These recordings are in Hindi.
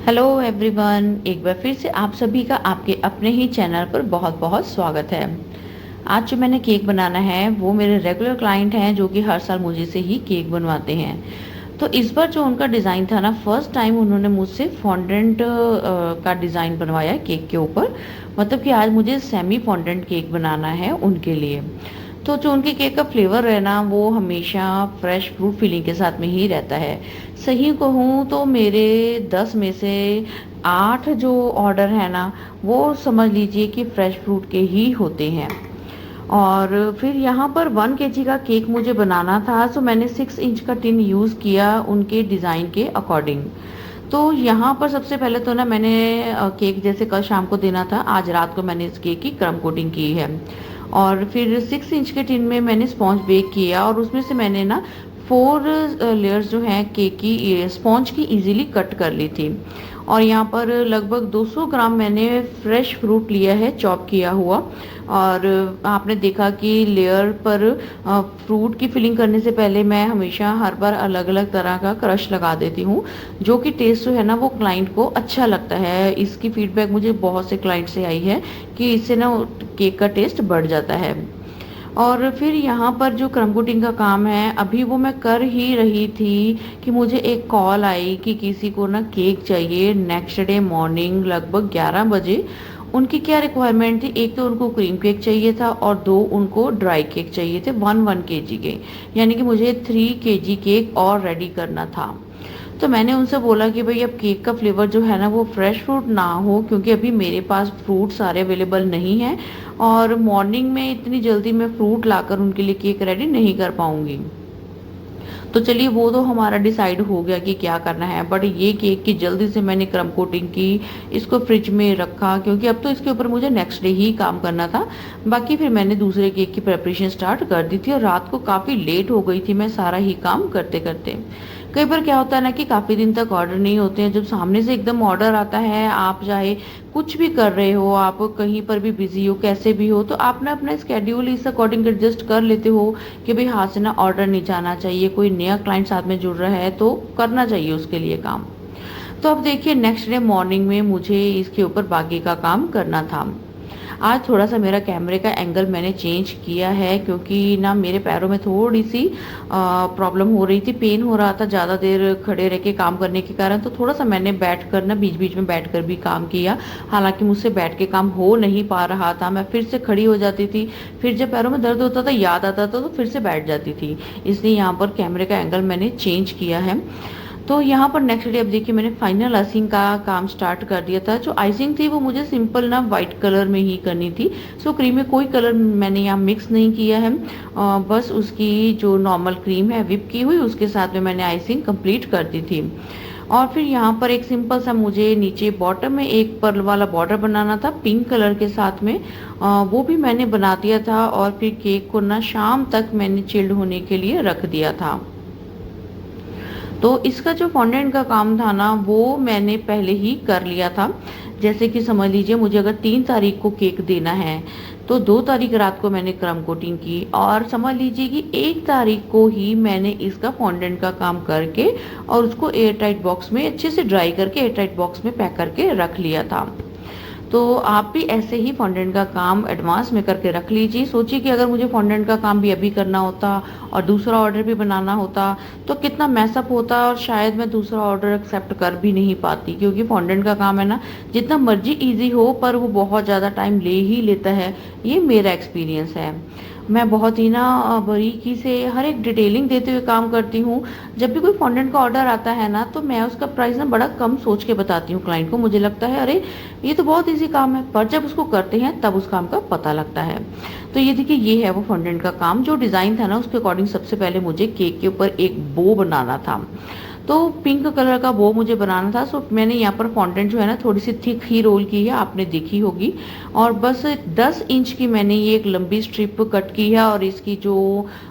हेलो एवरीवन, एक बार फिर से आप सभी का आपके अपने ही चैनल पर बहुत बहुत स्वागत है। आज जो मैंने केक बनाना है वो मेरे रेगुलर क्लाइंट हैं जो कि हर साल मुझे से ही केक बनवाते हैं। तो इस बार जो उनका डिज़ाइन था ना, फर्स्ट टाइम उन्होंने मुझसे फॉन्डेंट का डिज़ाइन बनवाया केक के ऊपर। मतलब कि आज मुझे सेमी फॉन्डेंट केक बनाना है उनके लिए। तो जो उनके केक का फ्लेवर है ना, वो हमेशा फ्रेश फ्रूट फीलिंग के साथ में ही रहता है। सही कहूँ तो मेरे 10 में से 8 जो ऑर्डर है ना, वो समझ लीजिए कि फ्रेश फ्रूट के ही होते हैं। और फिर यहाँ पर 1 केजी का केक मुझे बनाना था, तो मैंने 6 इंच का टिन यूज़ किया उनके डिज़ाइन के अकॉर्डिंग। तो यहाँ पर सबसे पहले तो ना मैंने केक जैसे कल शाम को देना था, आज रात को मैंने इस केक की क्रम कोटिंग की है। और फिर 6 इंच के टिन में मैंने स्पॉन्ज बेक किया और उसमें से मैंने ना 4 लेयर्स जो हैं केक की स्पॉन्ज की इजीली कट कर ली थी। और यहाँ पर लगभग 200 ग्राम मैंने फ्रेश फ्रूट लिया है चॉप किया हुआ। और आपने देखा कि लेयर पर फ्रूट की फिलिंग करने से पहले मैं हमेशा हर बार अलग अलग तरह का क्रश लगा देती हूँ, जो कि टेस्ट जो है ना वो क्लाइंट को अच्छा लगता है। इसकी फीडबैक मुझे बहुत से क्लाइंट से आई है कि इससे ना केक का टेस्ट बढ़ जाता है। और फिर यहाँ पर जो क्रम कोटिंग का काम है अभी वो मैं कर ही रही थी कि मुझे एक कॉल आई कि किसी को ना केक चाहिए नेक्स्ट डे मॉर्निंग लगभग 11 बजे। उनकी क्या रिक्वायरमेंट थी, एक तो उनको क्रीम केक चाहिए था और 2 उनको ड्राई केक चाहिए थे 1 केजी के, यानी कि मुझे 3 केजी केक और रेडी करना था। तो मैंने उनसे बोला कि भाई अब केक का फ्लेवर जो है ना वो फ्रेश फ्रूट ना हो, क्योंकि अभी मेरे पास फ्रूट सारे अवेलेबल नहीं हैं और मॉर्निंग में इतनी जल्दी मैं फ्रूट लाकर उनके लिए केक रेडी नहीं कर पाऊंगी। तो चलिए वो तो हमारा डिसाइड हो गया कि क्या करना है, बट ये केक की जल्दी से मैंने क्रम कोटिंग की, इसको फ्रिज में रखा क्योंकि अब तो इसके ऊपर मुझे नेक्स्ट डे ही काम करना था। बाकी फिर मैंने दूसरे केक की प्रिपरेशन स्टार्ट कर दी थी और रात को काफ़ी लेट हो गई थी मैं सारा ही काम करते करते। कई बार क्या होता है ना कि काफ़ी दिन तक ऑर्डर नहीं होते हैं, जब सामने से एकदम ऑर्डर आता है, आप चाहे कुछ भी कर रहे हो, आप कहीं पर भी बिजी हो, कैसे भी हो, तो आप ना अपना स्केड्यूल इस अकॉर्डिंग एडजस्ट कर लेते हो कि भाई हाथ से ना ऑर्डर नहीं जाना चाहिए, कोई नया क्लाइंट साथ में जुड़ रहा है तो करना चाहिए उसके लिए काम। तो अब देखिए नेक्स्ट डे मॉर्निंग में मुझे इसके ऊपर बाकी का काम करना था। आज थोड़ा सा मेरा कैमरे का एंगल मैंने चेंज किया है क्योंकि ना मेरे पैरों में थोड़ी सी प्रॉब्लम हो रही थी, पेन हो रहा था ज़्यादा देर खड़े रह के काम करने के कारण। तो थोड़ा सा मैंने बैठ कर ना बीच बीच में बैठ कर भी काम किया, हालांकि मुझसे बैठ के काम हो नहीं पा रहा था। मैं फिर से खड़ी हो जाती थी, फिर जब पैरों में दर्द होता था याद आता था तो फिर से बैठ जाती थी, इसलिए यहाँ पर कैमरे का एंगल मैंने चेंज किया है। तो यहाँ पर नेक्स्ट डे अब देखिए मैंने फाइनल आइसिंग का काम स्टार्ट कर दिया था। जो आइसिंग थी वो मुझे सिंपल ना वाइट कलर में ही करनी थी, सो क्रीम में कोई कलर मैंने यहाँ मिक्स नहीं किया है। बस उसकी जो नॉर्मल क्रीम है विप की हुई उसके साथ में मैंने आइसिंग कंप्लीट कर दी थी। और फिर यहाँ पर एक सिंपल सा मुझे नीचे बॉटम में एक पर्ल वाला बॉर्डर बनाना था पिंक कलर के साथ में, वो भी मैंने बना दिया था। और फिर केक को ना शाम तक मैंने चिल्ड होने के लिए रख दिया था। तो इसका जो फॉन्डेंट का काम था ना वो मैंने पहले ही कर लिया था। जैसे कि समझ लीजिए मुझे अगर 3 तारीख को केक देना है तो 2 तारीख रात को मैंने क्रम कोटिंग की और समझ लीजिए कि 1 तारीख को ही मैंने इसका फॉन्डेंट का काम करके और उसको एयर टाइट बॉक्स में अच्छे से ड्राई करके एयर टाइट बॉक्स में पैक करके रख लिया था। तो आप भी ऐसे ही फॉन्डेंट का काम एडवांस में करके रख लीजिए। सोचिए कि अगर मुझे फॉन्डेंट का काम भी अभी करना होता और दूसरा ऑर्डर भी बनाना होता तो कितना मैसअप होता और शायद मैं दूसरा ऑर्डर एक्सेप्ट कर भी नहीं पाती, क्योंकि फॉन्डेंट का काम है ना जितना मर्जी इजी हो पर वो बहुत ज़्यादा टाइम ले ही लेता है, ये मेरा एक्सपीरियंस है। मैं बहुत ही ना बारीकी से हर एक डिटेलिंग देते हुए काम करती हूँ। जब भी कोई फॉन्डेंट का ऑर्डर आता है ना तो मैं उसका प्राइस ना बड़ा कम सोच के बताती हूँ क्लाइंट को। मुझे लगता है अरे ये तो बहुत इजी काम है, पर जब उसको करते हैं तब उस काम का पता लगता है। तो ये देखिए ये है वो फॉन्डेंट का काम। जो डिज़ाइन था ना उसके अकॉर्डिंग सबसे पहले मुझे केक के ऊपर एक बो बनाना था, तो पिंक कलर का बो मुझे बनाना था। सो मैंने यहाँ पर फॉन्डेंट जो है ना थोड़ी सी थिक ही रोल की है, आपने देखी होगी। और बस 10 इंच की मैंने ये एक लंबी स्ट्रिप कट की है और इसकी जो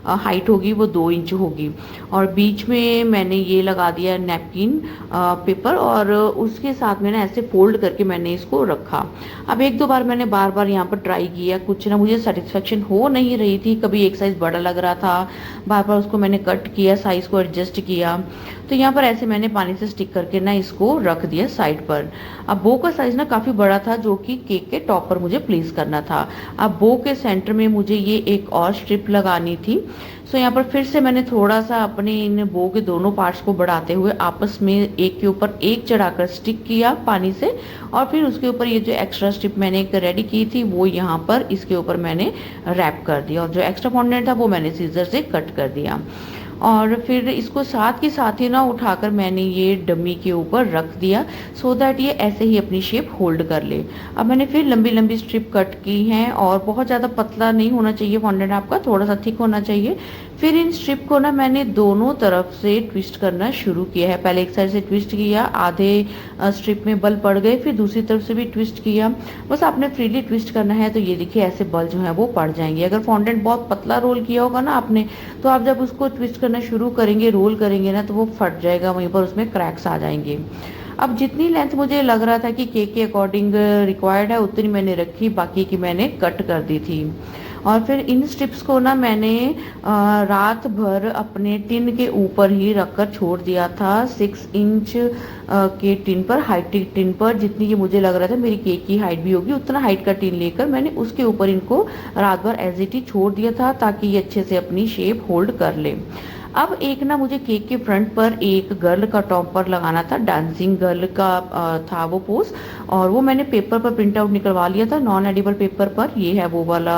हाइट होगी वो 2 इंच होगी। और बीच में मैंने ये लगा दिया नैपकिन पेपर और उसके साथ में ना ऐसे फोल्ड करके मैंने इसको रखा। अब 1-2 बार मैंने बार बार यहाँ पर ट्राई किया, कुछ ना मुझे सेटिस्फेक्शन हो नहीं रही थी, कभी एक साइज़ बड़ा लग रहा था, बार बार उसको मैंने कट किया, साइज़ को एडजस्ट किया। तो यहाँ पर ऐसे मैंने पानी से स्टिक करके ना इसको रख दिया साइड पर। अब बो का साइज ना काफ़ी बड़ा था, जो कि केक के टॉप पर मुझे प्लेस करना था। अब बो के सेंटर में मुझे ये एक और स्ट्रिप लगानी थी। सो यहाँ पर फिर से मैंने थोड़ा सा अपने इन बो के दोनों पार्ट्स को बढ़ाते हुए आपस में एक के ऊपर एक चढ़ाकर स्टिक किया पानी से, और फिर उसके ऊपर ये जो एक्स्ट्रा स्ट्रिप मैंने एक रेडी की थी वो यहाँ पर इसके ऊपर मैंने रैप कर दिया, और जो एक्स्ट्रा फॉन्डेंट था वो मैंने सीजर से कट कर दिया। और फिर इसको साथ के साथ ही ना उठाकर मैंने ये डमी के ऊपर रख दिया, सो दैट ये ऐसे ही अपनी शेप होल्ड कर ले। अब मैंने फिर लंबी लंबी स्ट्रिप कट की हैं, और बहुत ज़्यादा पतला नहीं होना चाहिए फॉन्डेंट आपका, थोड़ा सा थिक होना चाहिए। फिर इन स्ट्रिप को ना मैंने दोनों तरफ से ट्विस्ट करना शुरू किया है। पहले एक साइड से ट्विस्ट किया, आधे स्ट्रिप में बल पड़ गए, फिर दूसरी तरफ से भी ट्विस्ट किया। बस आपने फ्रीली ट्विस्ट करना है, तो ये देखिए ऐसे बल जो है वो पड़ जाएंगे। अगर फॉन्डेंट बहुत पतला रोल किया होगा ना आपने, तो आप जब उसको ट्विस्ट करना शुरू करेंगे, रोल करेंगे ना, तो वो फट जाएगा, वहीं पर उसमें क्रैक्स आ जाएंगे। अब जितनी लेंथ मुझे लग रहा था कि केक के अकॉर्डिंग रिक्वायर्ड है उतनी मैंने रखी, बाकी की मैंने कट कर दी थी। और फिर इन स्ट्रिप्स को ना मैंने रात भर अपने टिन के ऊपर ही रखकर छोड़ दिया था। 6 इंच के टिन पर, हाइट टिन पर, जितनी ये मुझे लग रहा था मेरी केक की हाइट भी होगी उतना हाइट का टिन लेकर मैंने उसके ऊपर इनको रात भर एज इट इज छोड़ दिया था, ताकि ये अच्छे से अपनी शेप होल्ड कर ले। अब एक ना मुझे केक के फ्रंट पर एक गर्ल का टॉपर लगाना था, डांसिंग गर्ल का था वो पोज, और वो मैंने पेपर पर प्रिंट आउट निकलवा लिया था, नॉन एडिबल पेपर पर। ये है वो वाला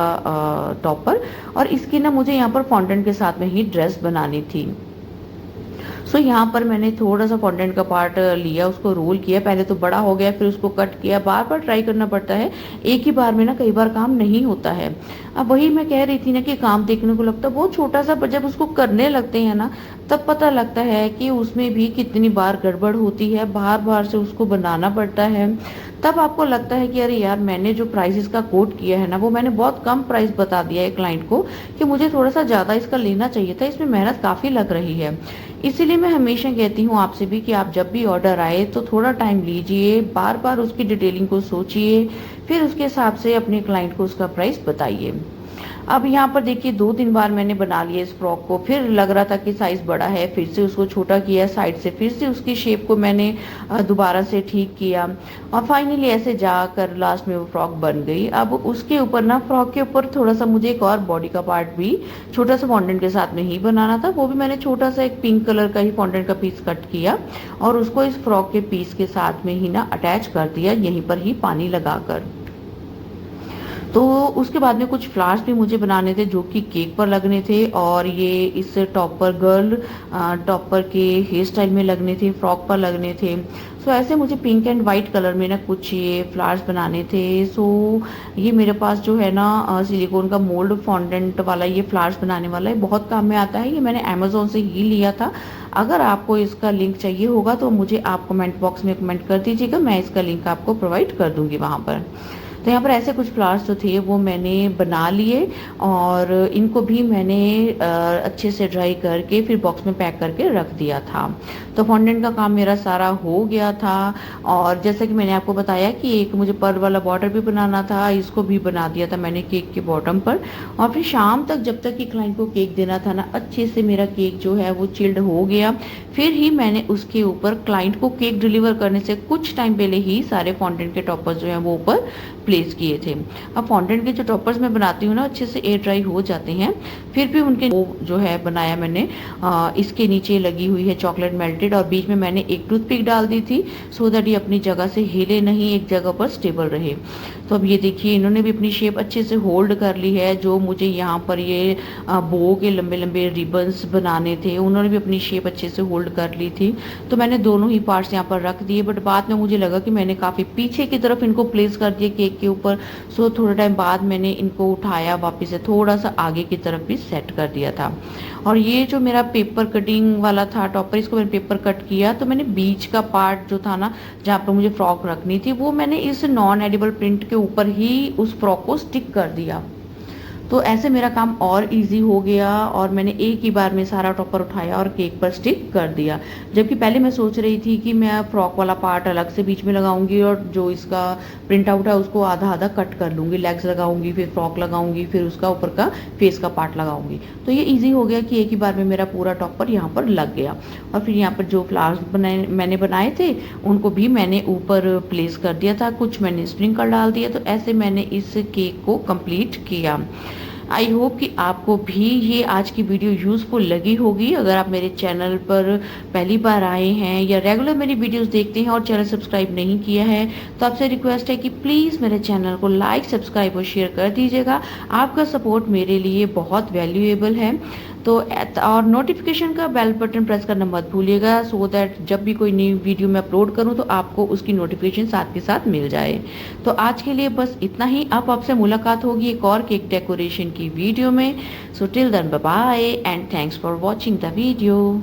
टॉपर, और इसकी ना मुझे यहाँ पर फॉन्डेंट के साथ में ही ड्रेस बनानी थी। सो यहाँ पर मैंने थोड़ा सा फॉन्डेंट का पार्ट लिया, उसको रोल किया, पहले तो बड़ा हो गया, फिर उसको कट किया। बार बार ट्राई करना पड़ता है, एक ही बार में ना कई बार काम नहीं होता है। अब वही मैं कह रही थी ना कि काम देखने को लगता है बहुत छोटा सा, पर जब उसको करने लगते हैं ना तब पता लगता है कि उसमें भी कितनी बार गड़बड़ होती है, बार बार से उसको बनाना पड़ता है। तब आपको लगता है कि अरे यार, मैंने जो प्राइस का कोट किया है ना, वो मैंने बहुत कम प्राइस बता दिया है क्लाइंट को, कि मुझे थोड़ा सा ज़्यादा इसका लेना चाहिए था, इसमें मेहनत काफ़ी लग रही है। इसीलिए मैं हमेशा कहती हूँ आपसे भी कि आप जब भी ऑर्डर आए तो थोड़ा टाइम लीजिए, बार बार उसकी डिटेलिंग को सोचिए, फिर उसके हिसाब से अपने क्लाइंट को उसका प्राइस बताइए। अब यहाँ पर देखिए 2-3 बार मैंने बना लिया इस फ्रॉक को, फिर लग रहा था कि साइज़ बड़ा है, फिर से उसको छोटा किया साइड से, फिर से उसकी शेप को मैंने दोबारा से ठीक किया, और फाइनली ऐसे जाकर लास्ट में वो फ्रॉक बन गई। अब उसके ऊपर ना, फ्रॉक के ऊपर थोड़ा सा मुझे एक और बॉडी का पार्ट भी छोटा सा फॉन्डेंट के साथ में ही बनाना था। वो भी मैंने छोटा सा एक पिंक कलर का ही फॉन्डेंट का पीस कट किया, और उसको इस फ्रॉक के पीस के साथ में ही ना अटैच कर दिया, यहीं पर ही पानी लगाकर। तो उसके बाद में कुछ फ्लावर्स भी मुझे बनाने थे, जो कि केक पर लगने थे, और ये इस टॉपर गर्ल टॉपर के हेयर स्टाइल में लगने थे, फ्रॉक पर लगने थे। सो ऐसे मुझे पिंक एंड वाइट कलर में ना कुछ ये फ्लावर्स बनाने थे। सो ये मेरे पास जो है ना सिलिकॉन का मोल्ड फॉन्डेंट वाला ये फ्लावर्स बनाने वाला है, बहुत काम में आता है। ये मैंने अमेजोन से ही लिया था। अगर आपको इसका लिंक चाहिए होगा तो मुझे आप कमेंट बॉक्स में कमेंट कर दीजिएगा, मैं इसका लिंक आपको प्रोवाइड कर दूंगी वहाँ पर। तो यहाँ पर ऐसे कुछ फ्लावर्स जो थे वो मैंने बना लिए, और इनको भी मैंने अच्छे से ड्राई करके फिर बॉक्स में पैक करके रख दिया था। तो फॉन्डेंट का काम मेरा सारा हो गया था, और जैसा कि मैंने आपको बताया कि एक मुझे पर्ल वाला बॉर्डर भी बनाना था, इसको भी बना दिया था मैंने केक के बॉटम पर। और फिर शाम तक, जब तक कि क्लाइंट को केक देना था ना, अच्छे से मेरा केक जो है वो चिल्ड हो गया। फिर ही मैंने उसके ऊपर क्लाइंट को केक डिलीवर करने से कुछ टाइम पहले ही सारे फॉन्डेंट के टॉपर्स जो हैं वो ऊपर प्लेस किए थे। अब फॉन्डेंट के जो टॉपर्स मैं बनाती हूँ ना, अच्छे से एयर ड्राई हो जाते हैं, फिर भी उनके वो जो है बनाया मैंने। इसके नीचे लगी हुई है चॉकलेट मेल्टेड, और बीच में मैंने एक टूथपिक डाल दी थी, सो दैट ये अपनी जगह से हिले नहीं, एक जगह पर स्टेबल रहे। तो अब ये देखिए, इन्होंने भी अपनी शेप अच्छे से होल्ड कर ली है। जो मुझे यहाँ पर ये बो के लंबे लंबे रिबन्स बनाने थे, उन्होंने भी अपनी शेप अच्छे से होल्ड कर ली थी। तो मैंने दोनों ही पार्ट्स यहाँ पर रख दिए, बट बाद में मुझे लगा कि मैंने काफ़ी पीछे की तरफ इनको प्लेस कर दिया केक के ऊपर। सो थोड़ा टाइम बाद मैंने इनको उठाया, वापस से थोड़ा सा आगे की तरफ भी सेट कर दिया था। और ये जो मेरा पेपर कटिंग वाला था टॉपर, इसको मैंने पेपर कट किया, तो मैंने बीच का पार्ट जो था ना, जहाँ पर मुझे फ्रॉक रखनी थी, वो मैंने इस नॉन एडिबल प्रिंट के ऊपर ही उस फ्रॉक को स्टिक कर दिया। तो ऐसे मेरा काम और ईज़ी हो गया और मैंने एक ही बार में सारा टॉपर उठाया और केक पर स्टिक कर दिया। जबकि पहले मैं सोच रही थी कि मैं फ्रॉक वाला पार्ट अलग से बीच में लगाऊँगी और जो इसका प्रिंट आउट है उसको आधा-आधा कट कर लूँगी, लेग्स लगाऊँगी, फिर फ्रॉक लगाऊँगी, फिर उसका ऊपर का फेस का पार्ट लगाऊँगी। तो ये ईज़ी हो गया कि एक ही बार में मेरा पूरा टॉपर यहाँ पर लग गया। और फिर यहाँ पर जो फ्लावर्स मैंने बनाए थे, उनको भी मैंने ऊपर प्लेस कर दिया था, कुछ मैंने स्प्रिंकल डाल दिया, तो ऐसे मैंने इस केक को कंप्लीट किया। आई होप कि आपको भी ये आज की वीडियो यूज़फुल लगी होगी। अगर आप मेरे चैनल पर पहली बार आए हैं या रेगुलर मेरी वीडियोस देखते हैं और चैनल सब्सक्राइब नहीं किया है, तो आपसे रिक्वेस्ट है कि प्लीज़ मेरे चैनल को लाइक, सब्सक्राइब और शेयर कर दीजिएगा। आपका सपोर्ट मेरे लिए बहुत वैल्यूएबल है। तो और नोटिफिकेशन का बेल बटन प्रेस करना मत भूलिएगा, सो दैट जब भी कोई नई वीडियो मैं अपलोड करूं तो आपको उसकी नोटिफिकेशन साथ के साथ मिल जाए। तो आज के लिए बस इतना ही। अब आपसे मुलाकात होगी एक और केक डेकोरेशन की वीडियो में। So till then bye bye and thanks for watching the video.